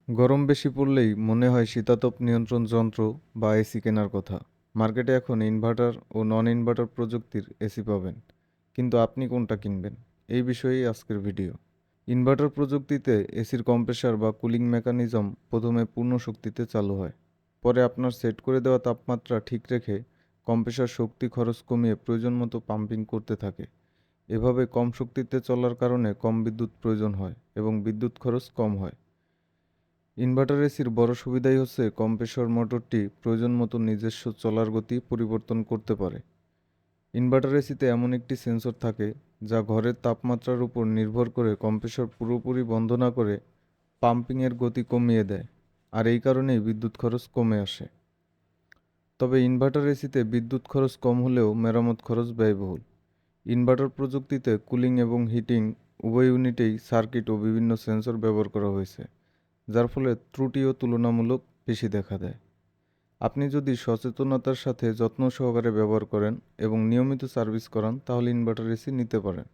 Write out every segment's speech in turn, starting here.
গরম বেশি পড়লেই মনে হয় শীতাতপ নিয়ন্ত্রণ যন্ত্র বা এসি কেনার কথা। মার্কেটে এখন ইনভার্টার ও নন ইনভার্টার প্রযুক্তির এসি পাবেন, কিন্তু আপনি কোনটা কিনবেন এই বিষয়েই আজকের ভিডিও। ইনভার্টার প্রযুক্তিতে এসির কম্প্রেসার বা কুলিং মেকানিজম প্রথমে পূর্ণ শক্তিতে চালু হয়। পরে আপনার সেট করে দেওয়া তাপমাত্রা ঠিক রেখে কম্প্রেসার শক্তি খরচ কমিয়ে প্রয়োজন মতো পাম্পিং করতে থাকে। এভাবে কম শক্তিতে চলার কারণে কম বিদ্যুৎ প্রয়োজন হয় এবং বিদ্যুৎ খরচ কম হয়। ইনভার্টার এসির বড় সুবিধাই হচ্ছে কম্প্রেসর মোটরটি প্রয়োজন মতো নিজস্ব চলার গতি পরিবর্তন করতে পারে। ইনভার্টার এসিতে এমন একটি সেন্সর থাকে যা ঘরের তাপমাত্রার উপর নির্ভর করে কম্প্রেসর পুরোপুরি বন্ধ না করে পাম্পিংয়ের গতি কমিয়ে দেয়, আর এই কারণেই বিদ্যুৎ খরচ কমে আসে। তবে ইনভার্টার এসিতে বিদ্যুৎ খরচ কম হলেও মেরামত খরচ ব্যয়বহুল। ইনভার্টার প্রযুক্তিতে কুলিং এবং হিটিং উভয় ইউনিটেই সার্কিট ও বিভিন্ন সেন্সর ব্যবহার করা হয়েছে, যার ফলে ত্রুটিও তুলনামূলক বেশি দেখা দেয়। আপনি যদি সচেতনতার সাথে যত্ন সহকারে ব্যবহার করেন এবং নিয়মিত সার্ভিস করান তাহলে ইনভার্টার এসি নিতে পারেন।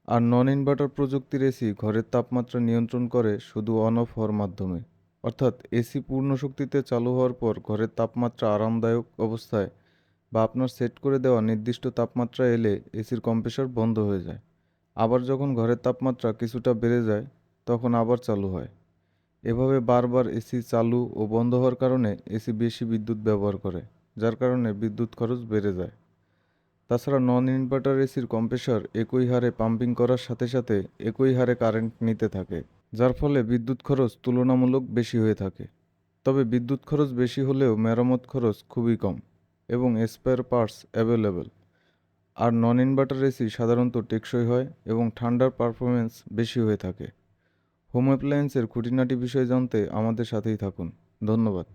আর নন ইনভার্টার প্রযুক্তির এসি ঘরের তাপমাত্রা নিয়ন্ত্রণ করে শুধু অন অফ হওয়ার মাধ্যমে। অর্থাৎ এসি পূর্ণ শক্তিতে চালু হওয়ার পর ঘরের তাপমাত্রা আরামদায়ক অবস্থায় বা আপনার সেট করে দেওয়া নির্দিষ্ট তাপমাত্রা এলে এসির কম্প্রেসর বন্ধ হয়ে যায়। আবার যখন ঘরের তাপমাত্রা কিছুটা বেড়ে যায় তখন আবার চালু হয়। এভাবে বারবার এসি চালু ও বন্ধ হওয়ার কারণে এসি বেশি বিদ্যুৎ ব্যবহার করে, যার কারণে বিদ্যুৎ খরচ বেড়ে যায়। তাছাড়া নন ইনভার্টার এসির কম্প্রেসর একই হারে পাম্পিং করার সাথে সাথে একই হারে কারেন্ট নিতে থাকে, যার ফলে বিদ্যুৎ খরচ তুলনামূলক বেশি হয়ে থাকে। তবে বিদ্যুৎ খরচ বেশি হলেও মেরামত খরচ খুবই কম এবং স্পেয়ার পার্টস অ্যাভেলেবল। আর নন ইনভার্টার এসি সাধারণত টেকসই হয় এবং ঠান্ডার পারফরমেন্স বেশি হয়ে থাকে। হোম অ্যাপ্লায়েন্সের খুঁটিনাটি বিষয় জানতে আমাদের সাথেই থাকুন। ধন্যবাদ।